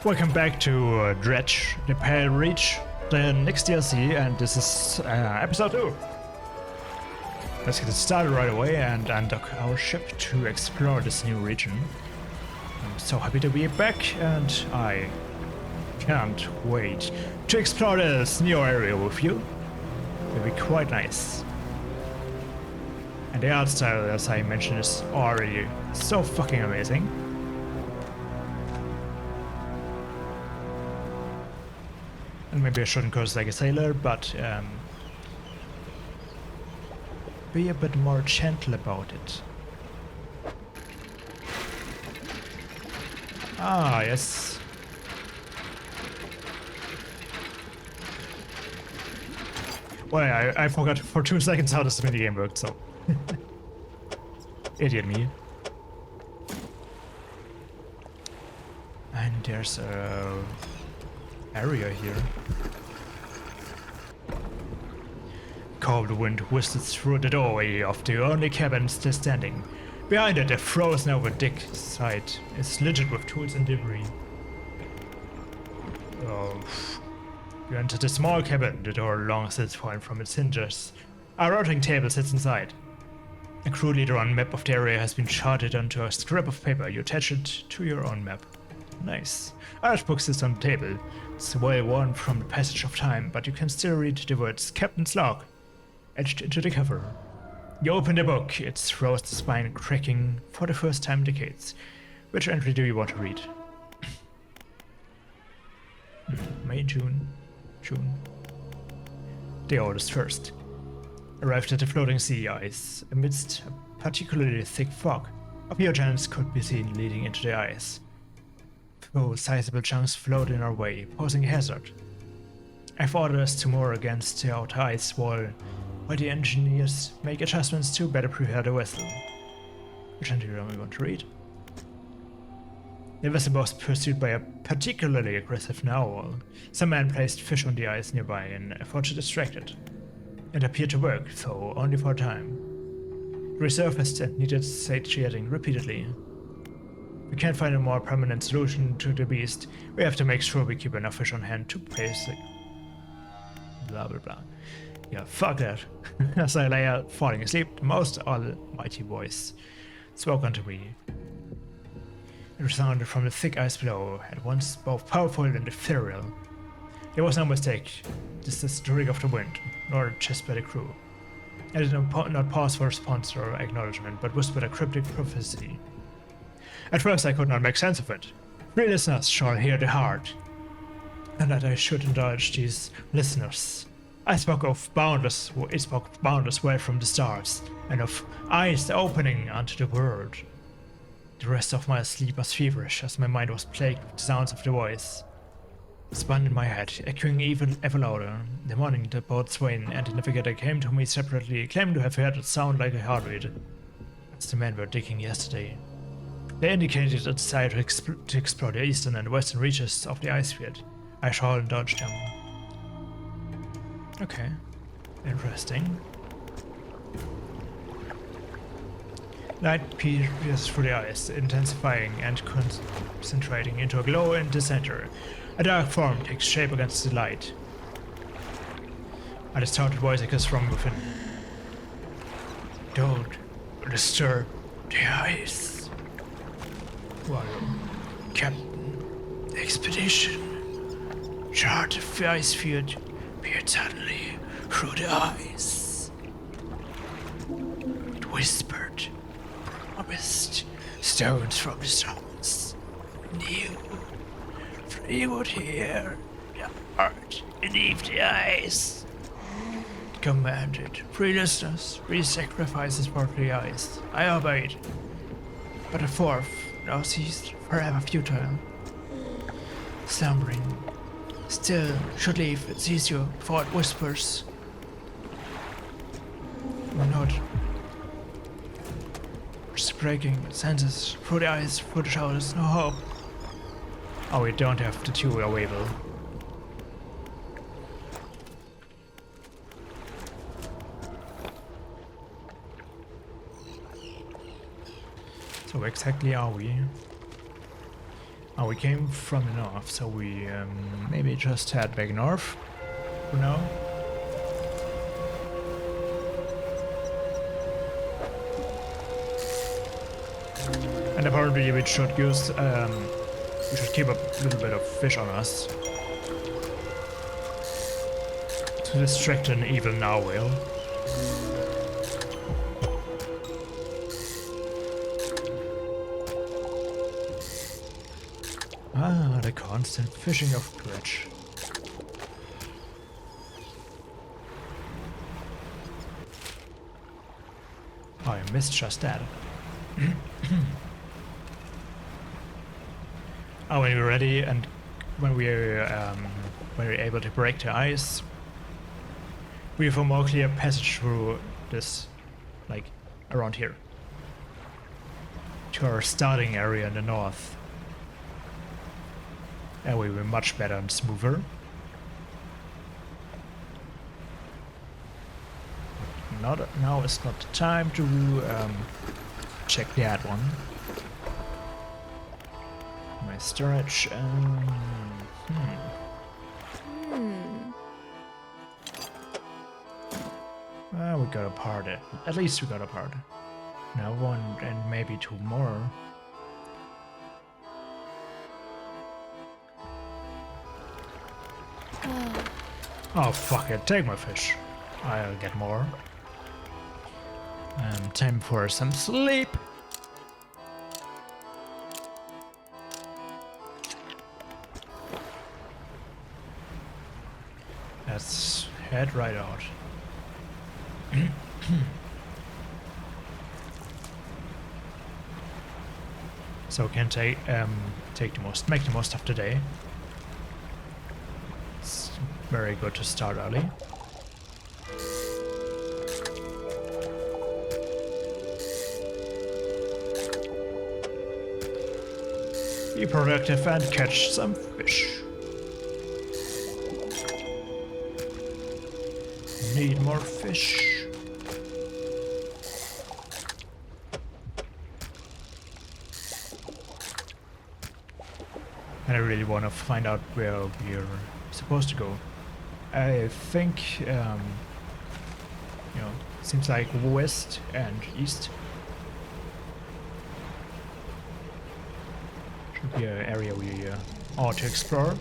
Welcome back to Dredge, the Pale Reach, the next DLC, and this is episode 2. Let's get started right away and undock our ship to explore this new region. I'm so happy to be back, and I can't wait to explore this new area with you. It'll be quite nice. And the art style, as I mentioned, is already so fucking amazing. And maybe I shouldn't curse like a sailor, but be a bit more gentle about it. Ah, yes. Well, I forgot for 2 seconds how this minigame worked, so... Idiot me. And there's a... area here. Cold wind whistled through the doorway of the only cabin still standing. Behind it, a frozen over deck side is littered with tools and debris. Oh. You enter the small cabin, the door long sits point from its hinges. A rotting table sits inside. A crudely drawn map of the area has been charted onto a scrap of paper. You attach it to your own map. Nice. A large book sits on the table. It's well worn from the passage of time, but you can still read the words Captain's Log etched into the cover. You open the book, it throws the spine cracking for the first time in decades. Which entry do you want to read? May, June. The oldest first. Arrived at the floating sea ice amidst a particularly thick fog. A few giants could be seen leading into the ice. Though sizable chunks float in our way, posing a hazard. I've ordered us to moor against the outer ice wall, while the engineers make adjustments to better prepare the vessel. Which entry do we want to read? The vessel was pursued by a particularly aggressive narwhal. Some man placed fish on the ice nearby in an effort to distract it. It appeared to work, though only for a time. The resurfaced and needed satiating repeatedly. We can't find a more permanent solution to the beast. We have to make sure we keep enough fish on hand to place it. Blah blah blah. Yeah, fuck that. As I lay out falling asleep, the most almighty voice spoke unto me. It resounded from the thick ice below, at once both powerful and ethereal. There was no mistake. This is the rig of the wind, nor chest by the crew. I did not pause for response or acknowledgement, but whispered a cryptic prophecy. At first I could not make sense of it. Free listeners shall hear the heart, and that I should indulge these listeners. It spoke boundless way from the stars, and of eyes opening unto the world. The rest of my sleep was feverish, as my mind was plagued with the sounds of the voice. Spun in my head, echoing even ever louder. The morning the boat's Swain and the navigator came to me separately, claiming to have heard it sound like a heartbeat. As the men were digging yesterday. They indicated a desire to explore the eastern and western reaches of the ice field. I shall indulge them. Okay. Interesting. Light pierces through the ice, intensifying and concentrating into a glow in the center. A dark form takes shape against the light. A distorted voice echoes from within. Don't disturb the ice. Well, Captain, the expedition. Chart of the ice field appeared suddenly through the ice. It whispered, promised stones from the stars. Knew they would hear the heart beneath the ice. It commanded free listeners, free sacrifices for the ice. I obeyed. But a fourth now ceased, forever futile. Slumbering, still should leave it sees you before it whispers. Or not. Just breaking senses through the eyes, through the shoulders, no hope. Oh, we don't have the two available. So where exactly are we? Oh, we came from the north, so we maybe just head back north for now. And apparently we should use, we should keep a little bit of fish on us to distract an evil narwhal. Ah, the constant fishing of Dredge. Oh, I missed just that. Oh, when we're ready and when we're able to break the ice, we have a more clear passage through this, like, around here, to our starting area in the north. And we were much better and smoother. Now is not the time to check that one. My storage. Well, we got a part. At least we got a part. Now one and maybe two more. Oh fuck it, take my fish. I'll get more. Time for some sleep. Let's head right out. So we can make the most of the day. It's very good to start early. Be productive and catch some fish. Need more fish. And I really want to find out where we're supposed to go. I think, you know, seems like west and east. Should be an area we ought to explore.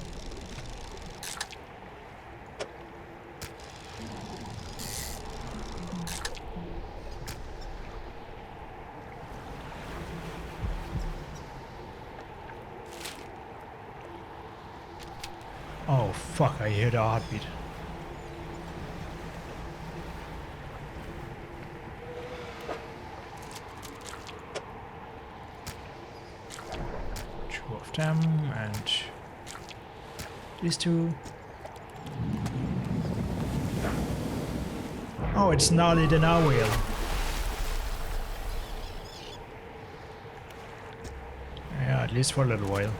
Oh fuck, I hear the heartbeat. Two of them and these two. Oh, it's Gnarly the narwhal. Yeah, at least for a little while.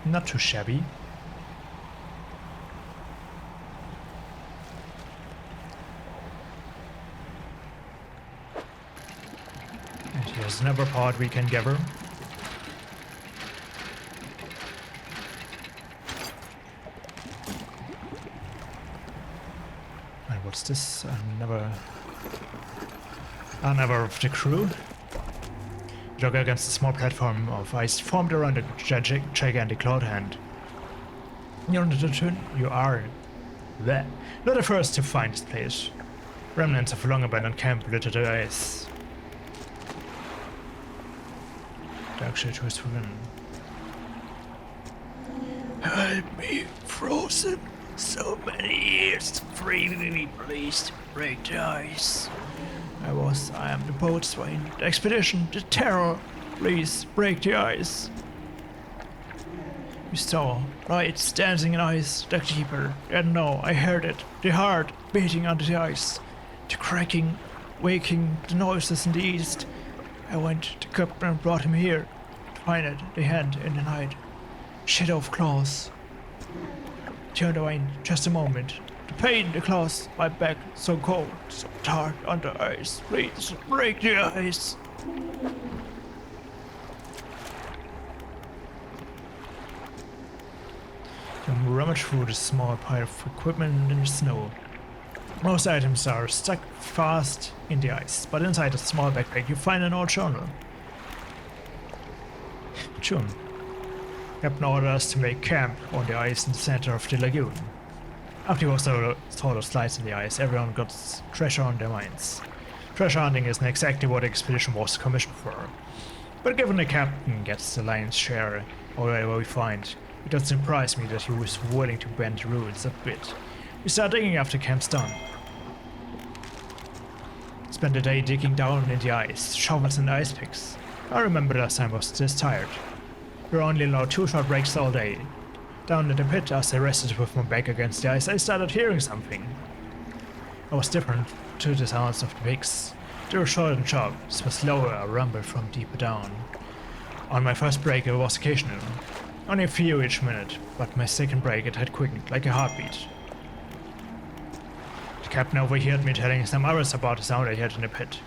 Not too shabby. And here's another part we can gather. And what's this? Another of the crew. Jog against a small platform of ice formed around a gigantic cloud hand. You are there. Not the first to find this place. Remnants of a long abandoned camp litter the ice. Dark shade was within. Help me, frozen. So many years. Free me, please. Break the ice. I am the boatswain, the expedition, the terror. Please, break the ice. We saw lights dancing in ice, the keeper. And no, I heard it. The heart beating under the ice. The cracking, waking, the noises in the east. I went to Captain and brought him here. To find it, the hand in the night. Shadow of claws. Turned away in just a moment. The pain, the claws, my back, so cold, so dark under ice. Please, break the ice. Rummage through the small pile of equipment in the snow. Most items are stuck fast in the ice, but inside a small backpack you find an old journal. June. Captain ordered us to make camp on the ice in the center of the lagoon. After he was sort of slides in the ice, everyone got treasure on their minds. Treasure hunting isn't exactly what the expedition was commissioned for. But given the captain gets the lion's share of whatever we find, it doesn't surprise me that he was willing to bend the rules a bit. We start digging after camp's done. Spend the day digging down in the ice, shovels and ice picks. I remember last time I was this tired. We were only allowed 2 short breaks all day. Down in the pit, as I rested with my back against the ice, I started hearing something. It was different to the sounds of the picks. They were short and sharp, this was slower, a rumble from deeper down. On my first break it was occasional, only a few each minute, but my second break it had quickened, like a heartbeat. The captain overheard me telling some others about the sound I heard in the pit.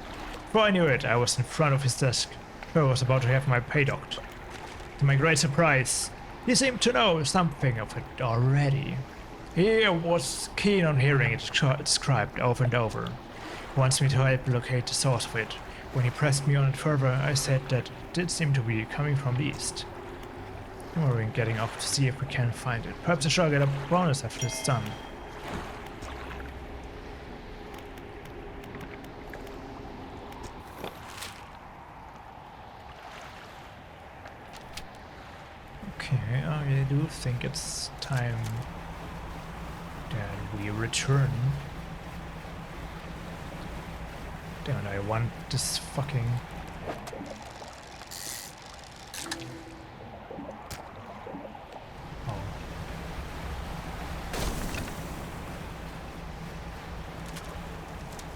Before I knew it, I was in front of his desk, where I was about to have my pay docked. To my great surprise, he seemed to know something of it already. He was keen on hearing it described over and over. He wants me to help locate the source of it. When he pressed me on it further, I said that it did seem to be coming from the east. We're getting off to see if we can find it. Perhaps I shall get a bonus after it's done. Okay, I do think it's time that we return. Damn it, I want this fucking... Oh.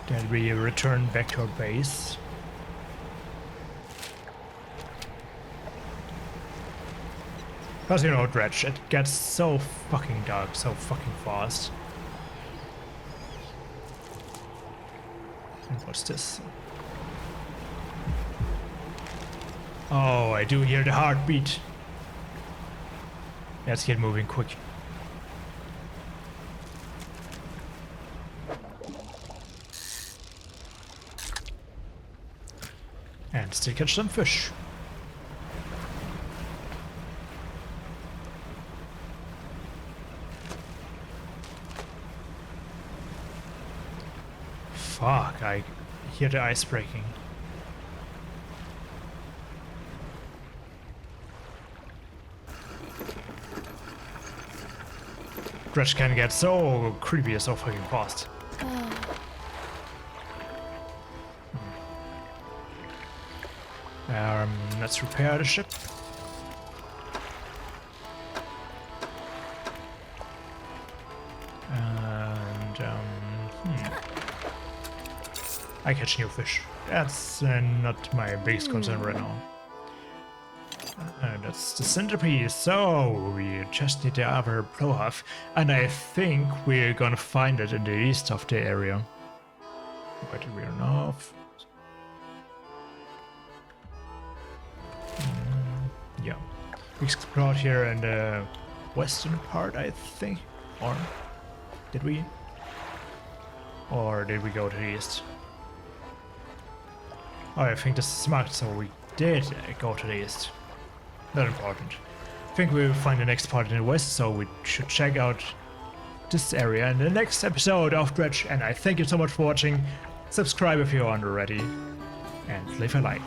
That we return back to our base. Because you know, Dredge, it gets so fucking dark so fucking fast. And what's this? Oh, I do hear the heartbeat. Let's get moving quick. And still catch some fish. Fuck, I hear the ice breaking. Dredge can get so creepy so fucking fast. Let's repair the ship. And, I catch new fish. That's not my biggest concern right now. That's the centerpiece, so we just need the other blowhalf, and I think we're gonna find it in the east of the area. But we're north. Yeah, we explored here in the western part, I think, or did we? Or did we go to the east? Oh, I think this is marked, so we did go to the east. Not important. I think we will find the next part in the west, so we should check out this area in the next episode of Dredge. And I thank you so much for watching. Subscribe if you aren't already, and leave a like.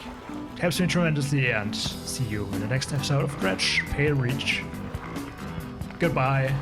It helps me tremendously, and see you in the next episode of Dredge Pale Reach. Goodbye.